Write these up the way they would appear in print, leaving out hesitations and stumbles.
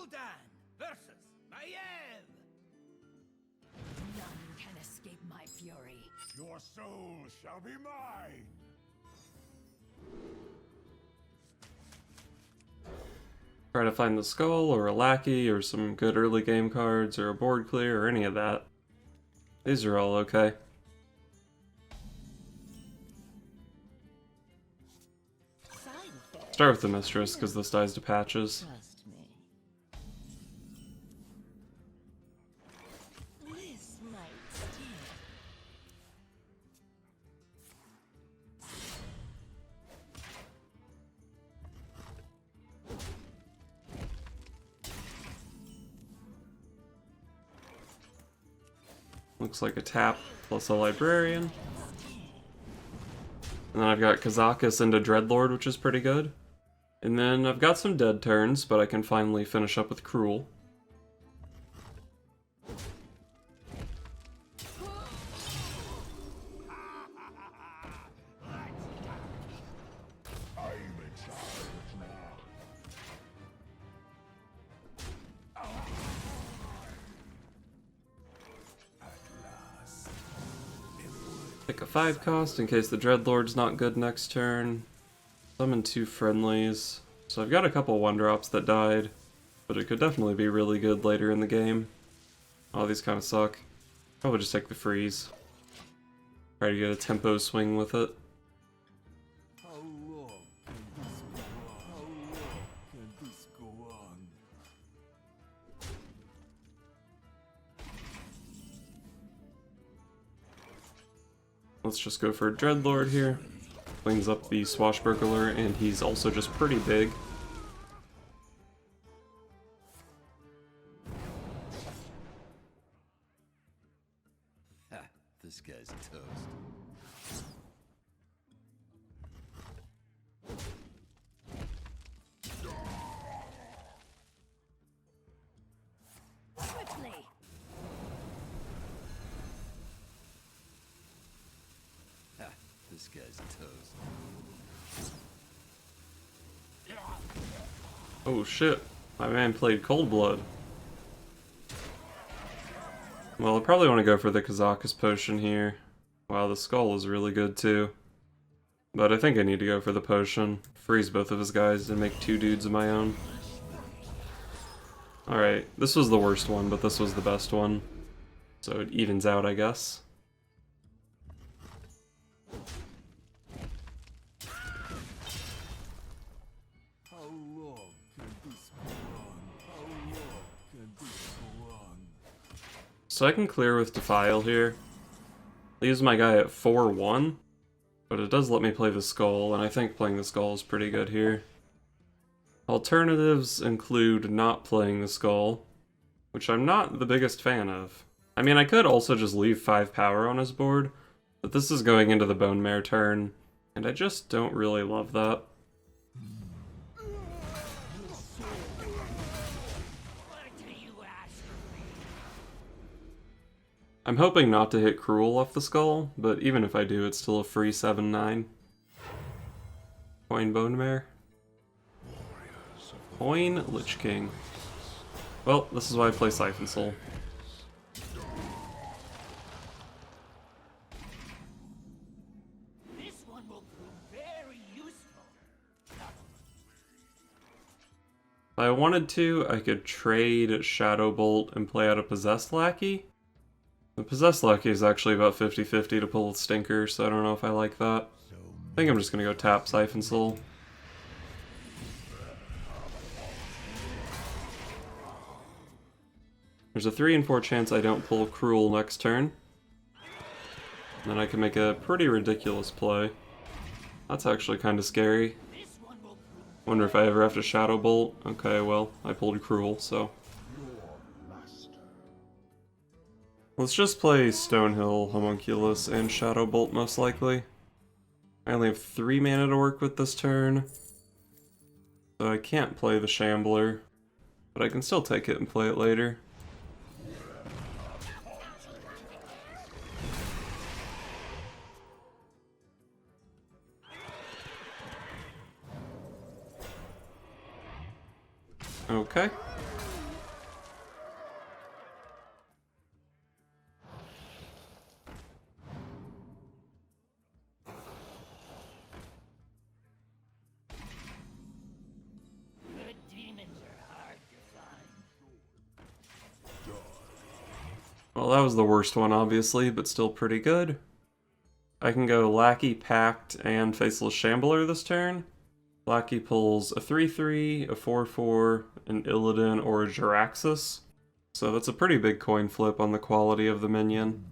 Gul'dan versus Maiev. None can escape my fury. Your soul shall be mine! Try to find the skull, or a lackey, or some good early game cards, or a board clear, or any of that. These are all okay. Start with the Mistress, because this dies to patches. Trust me. This might sting. Looks like a tap plus a librarian. And then I've got Kazakus into Dreadlord, which is pretty good. And then I've got some dead turns, but I can finally finish up with Cruel. Pick a 5 cost in case the Dreadlord's not good next turn. Summon 2 friendlies. So I've got a couple 1-drops that died, but it could definitely be really good later in the game. Oh, these kind of suck. Probably just take the freeze. Try to get a tempo swing with it. How long can this go on? How long can this go on? Let's just go for a Dreadlord here. Cleans up the Swashbuckler, and he's also just pretty big. Ha, this guy's toast. Swiftly. Ha, this guy's toast. Oh shit, my man played Cold Blood. Well, I probably want to go for the Kazakus potion here. Wow, the skull is really good too. But I think I need to go for the potion. Freeze both of his guys and make 2 dudes of my own. Alright, this was the worst one, but this was the best one. So it evens out, I guess. How long can this go on? How long can this go on? So I can clear with Defile here. Leaves my guy at 4-1. But it does let me play the skull, and I think playing the skull is pretty good here. Alternatives include not playing the skull, which I'm not the biggest fan of. I mean, I could also just leave 5 power on his board, but this is going into the Bone Mare turn, and I just don't really love that. I'm hoping not to hit Cruel off the skull, but even if I do, it's still a free 7-9. Coin Bone Mare. Coin Lich King. Well, this is why I play Siphon Soul. This one will prove very useful. If I wanted to, I could trade Shadow Bolt and play out a Possessed Lackey. The Possessed Lackey is actually about 50-50 to pull with Stinker, so I don't know if I like that. I think I'm just gonna go tap Siphon Soul. There's a 3 in 4 chance I don't pull Cruel next turn. And then I can make a pretty ridiculous play. That's actually kind of scary. Wonder if I ever have to Shadow Bolt. Okay, well, I pulled Cruel, so... Let's just play Stonehill, Homunculus, and Shadow Bolt most likely. I only have 3 mana to work with this turn, so I can't play the Shambler, but I can still take it and play it later. Okay. Well, that was the worst one, obviously, but still pretty good. I can go Lackey, Pact, and Faceless Shambler this turn. Lackey pulls a 3/3, a 4/4, an Illidan, or a Jiraxxus. So that's a pretty big coin flip on the quality of the minion.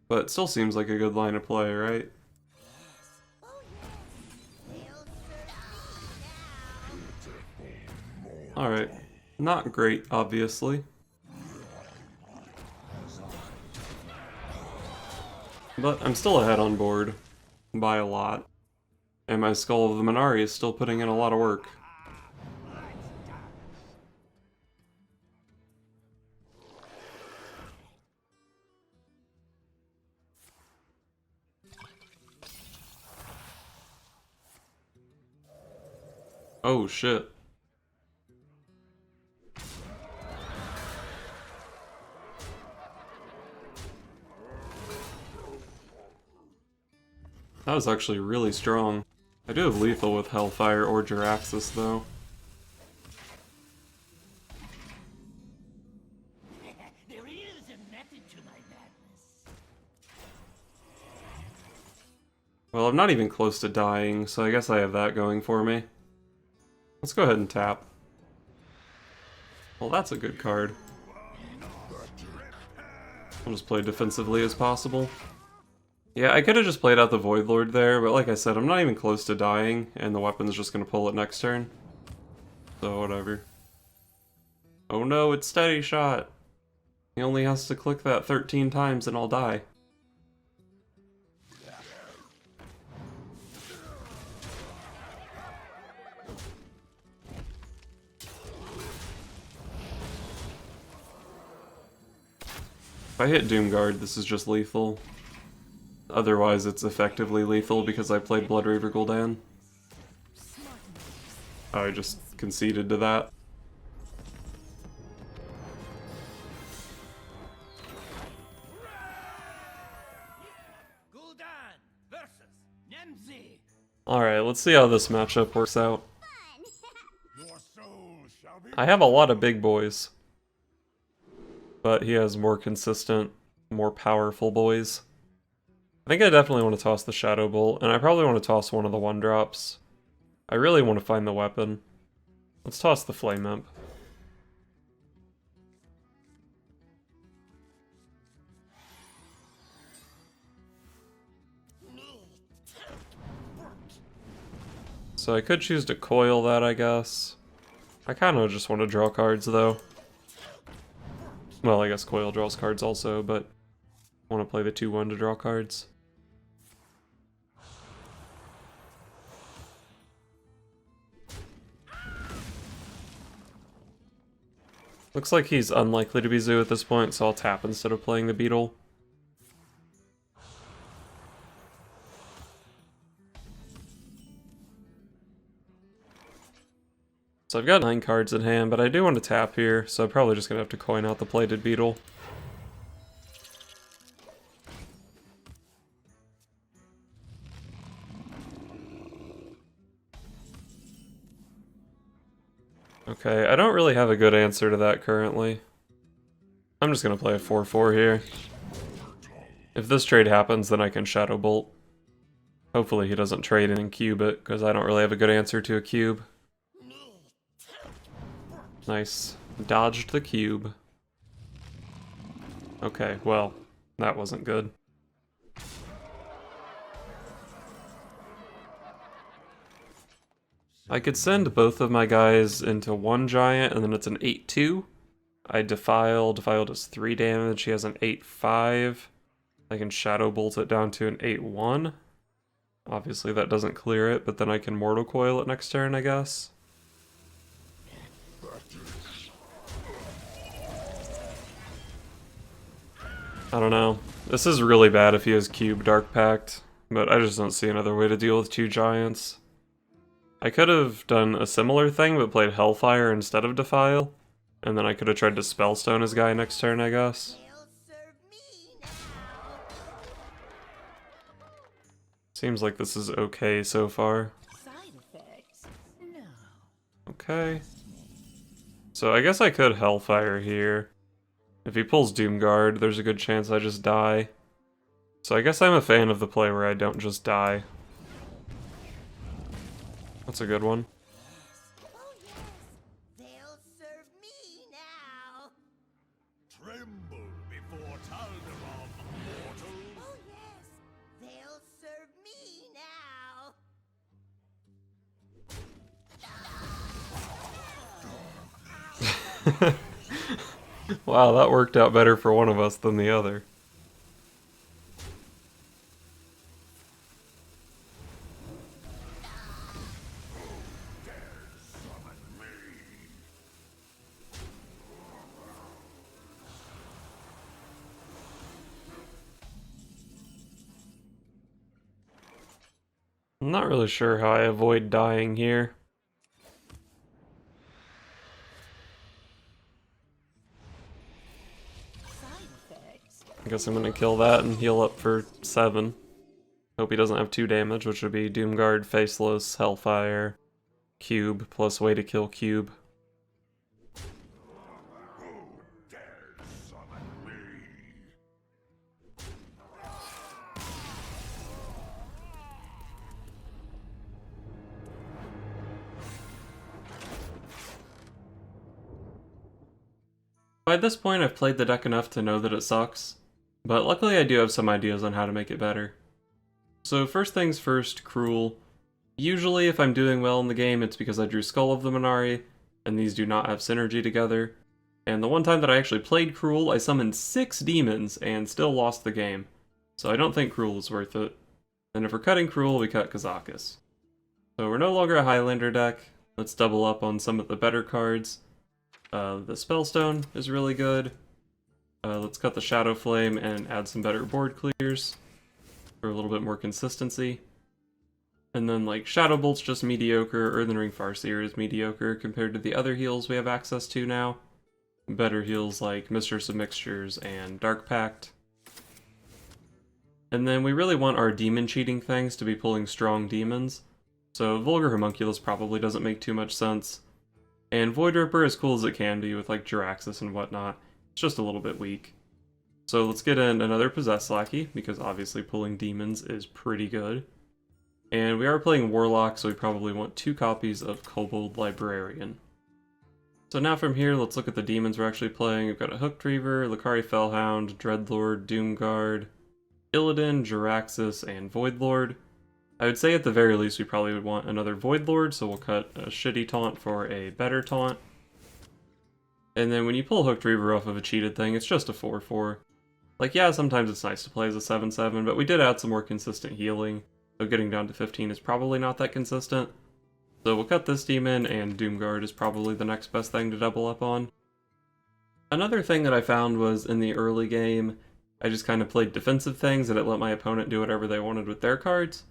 But it still seems like a good line of play, right? Alright. Not great, obviously. But I'm still ahead on board. By a lot. And my Skull of the Minari is still putting in a lot of work. Oh shit. That was actually really strong. I do have lethal with Hellfire or Jiraxxus though. There is a method to my madness. Well, I'm not even close to dying, so I guess I have that going for me. Let's go ahead and tap. Well, that's a good card. I'll just play defensively as possible. Yeah, I could have just played out the Void Lord there, but like I said, I'm not even close to dying, and the weapon's just gonna pull it next turn. So, whatever. Oh no, it's Steady Shot! He only has to click that 13 times and I'll die. If I hit Doomguard, this is just lethal. Otherwise, it's effectively lethal because I played Bloodraver Gul'dan. I just conceded to that. Gul'dan versus Nemzi. Alright, let's see how this matchup works out. I have a lot of big boys. But he has more consistent, more powerful boys. I think I definitely want to toss the Shadow Bolt, and I probably want to toss one of the 1-drops. I really want to find the weapon. Let's toss the Flame Imp. So I could choose to coil that, I guess. I kind of just want to draw cards, though. Well, I guess coil draws cards also, but I want to play the 2/1 to draw cards. Looks like he's unlikely to be Zoo at this point, so I'll tap instead of playing the Beetle. So I've got 9 cards in hand, but I do want to tap here, so I'm probably just going to have to coin out the Plated Beetle. Okay, I don't really have a good answer to that currently. I'm just going to play a 4/4 here. If this trade happens, then I can Shadow Bolt. Hopefully he doesn't trade and cube it, because I don't really have a good answer to a cube. Nice. Dodged the cube. Okay, well, that wasn't good. I could send both of my guys into 1 giant, and then it's an 8/2. I Defile. Defile does 3 damage. He has an 8/5. I can Shadow Bolt it down to an 8/1. Obviously that doesn't clear it, but then I can Mortal Coil it next turn, I guess. I don't know. This is really bad if he has Cube Dark Pact, but I just don't see another way to deal with 2 giants. I could have done a similar thing, but played Hellfire instead of Defile, and then I could have tried to Spellstone his guy next turn, I guess. Seems like this is okay so far. Side effects? No. Okay. So I guess I could Hellfire here. If he pulls Doomguard, there's a good chance I just die. So I guess I'm a fan of the play where I don't just die. That's a good one. Oh yes, they'll serve me now. Tremble before Taldaram, mortals. Oh yes, they'll serve me now. Wow, that worked out better for one of us than the other. I'm not really sure how I avoid dying here. Side effects. I guess I'm gonna kill that and heal up for 7. Hope he doesn't have 2 damage, which would be Doomguard, Faceless, Hellfire, Cube, plus way to kill Cube. By this point, I've played the deck enough to know that it sucks, but luckily I do have some ideas on how to make it better. So first things first, Cruel. Usually if I'm doing well in the game, it's because I drew Skull of the Minari, and these do not have synergy together. And the one time that I actually played Cruel, I summoned 6 demons and still lost the game. So I don't think Cruel is worth it. And if we're cutting Cruel, we cut Kazakus. So we're no longer a Highlander deck. Let's double up on some of the better cards. The Spellstone is really good. Let's cut the Shadow Flame and add some better board clears for a little bit more consistency. And then like Shadow Bolt's just mediocre, Earthen Ring Farseer is mediocre compared to the other heals we have access to now. Better heals like Mistress of Mixtures and Dark Pact. And then we really want our demon cheating things to be pulling strong demons. So Vulgar Homunculus probably doesn't make too much sense. And Void Ripper, as cool as it can be with like Jiraxxus and whatnot, it's just a little bit weak. So let's get in another Possessed Lackey, because obviously pulling demons is pretty good. And we are playing Warlock, so we probably want 2 copies of Kobold Librarian. So now from here, let's look at the demons we're actually playing. We've got a Hooked Reaver, Lucari Fellhound, Dreadlord, Doomguard, Illidan, Jiraxxus, and Voidlord. I would say at the very least we probably would want another Voidlord, so we'll cut a shitty taunt for a better taunt. And then when you pull Hooked Reaver off of a cheated thing, it's just a 4-4. Like, yeah, sometimes it's nice to play as a 7-7, but we did add some more consistent healing, so getting down to 15 is probably not that consistent. So we'll cut this demon, and Doomguard is probably the next best thing to double up on. Another thing that I found was in the early game, I just kind of played defensive things and it let my opponent do whatever they wanted with their cards.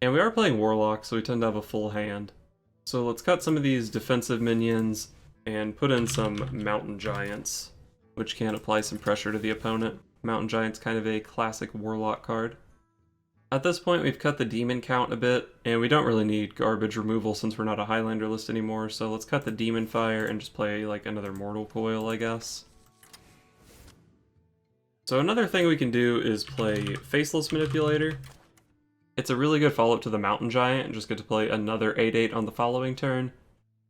And we are playing Warlock, so we tend to have a full hand. So let's cut some of these defensive minions and put in some Mountain Giants, which can apply some pressure to the opponent. Mountain Giant's kind of a classic Warlock card. At this point, we've cut the demon count a bit, and we don't really need garbage removal since we're not a Highlander list anymore, so let's cut the Demon Fire and just play like another Mortal Coil, I guess. So another thing we can do is play Faceless Manipulator. It's a really good follow-up to the Mountain Giant, and just get to play another 8/8 on the following turn.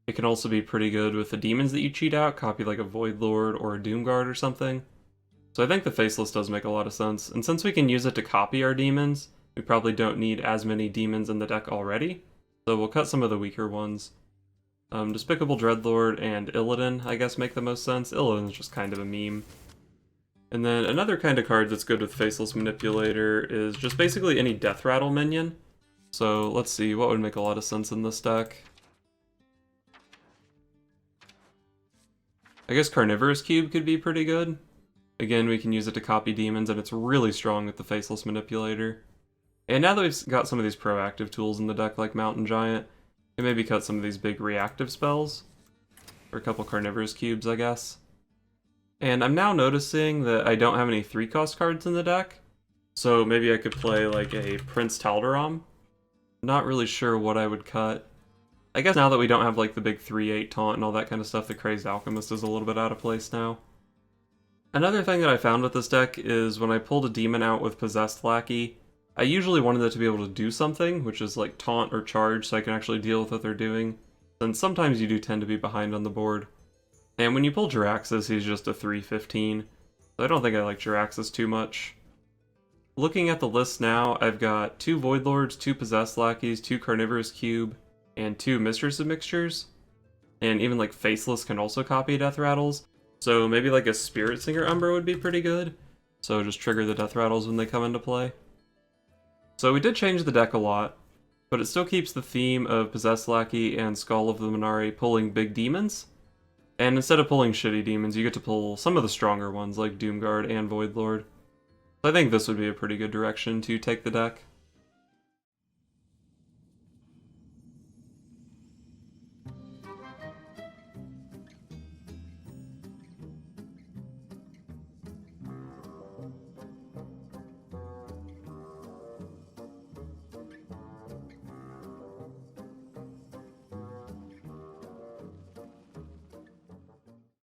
It can also be pretty good with the demons that you cheat out, copy like a Voidlord or a Doomguard or something. So I think the Faceless does make a lot of sense, and since we can use it to copy our demons, we probably don't need as many demons in the deck already, so we'll cut some of the weaker ones. Despicable Dreadlord and Illidan, I guess, make the most sense. Illidan's just kind of a meme. And then another kind of card that's good with Faceless Manipulator is just basically any Death Rattle minion. So let's see, what would make a lot of sense in this deck? I guess Carnivorous Cube could be pretty good. Again, we can use it to copy demons, and it's really strong with the Faceless Manipulator. And now that we've got some of these proactive tools in the deck, like Mountain Giant, we can maybe cut some of these big reactive spells. Or a couple Carnivorous Cubes, I guess. And I'm now noticing that I don't have any 3-cost cards in the deck, so maybe I could play like a Prince Taldaram. Not really sure what I would cut. I guess now that we don't have like the big 3/8 taunt and all that kind of stuff, the Crazed Alchemist is a little bit out of place now. Another thing that I found with this deck is when I pulled a demon out with Possessed Lackey, I usually wanted it to be able to do something, which is like taunt or charge, so I can actually deal with what they're doing. And sometimes you do tend to be behind on the board. And when you pull Jiraxxus, he's just a 3/15, so I don't think I like Jiraxxus too much. Looking at the list now, I've got 2 Void Lords, 2 Possessed Lackeys, 2 Carnivorous Cube, and 2 Mistress of Mixtures. And even like Faceless can also copy Death Rattles, so maybe like a Spirit Singer Umbra would be pretty good. So just trigger the Death Rattles when they come into play. So we did change the deck a lot, but it still keeps the theme of Possessed Lackey and Skull of the Minari pulling big demons. And instead of pulling shitty demons, you get to pull some of the stronger ones like Doomguard and Void Lord. So I think this would be a pretty good direction to take the deck.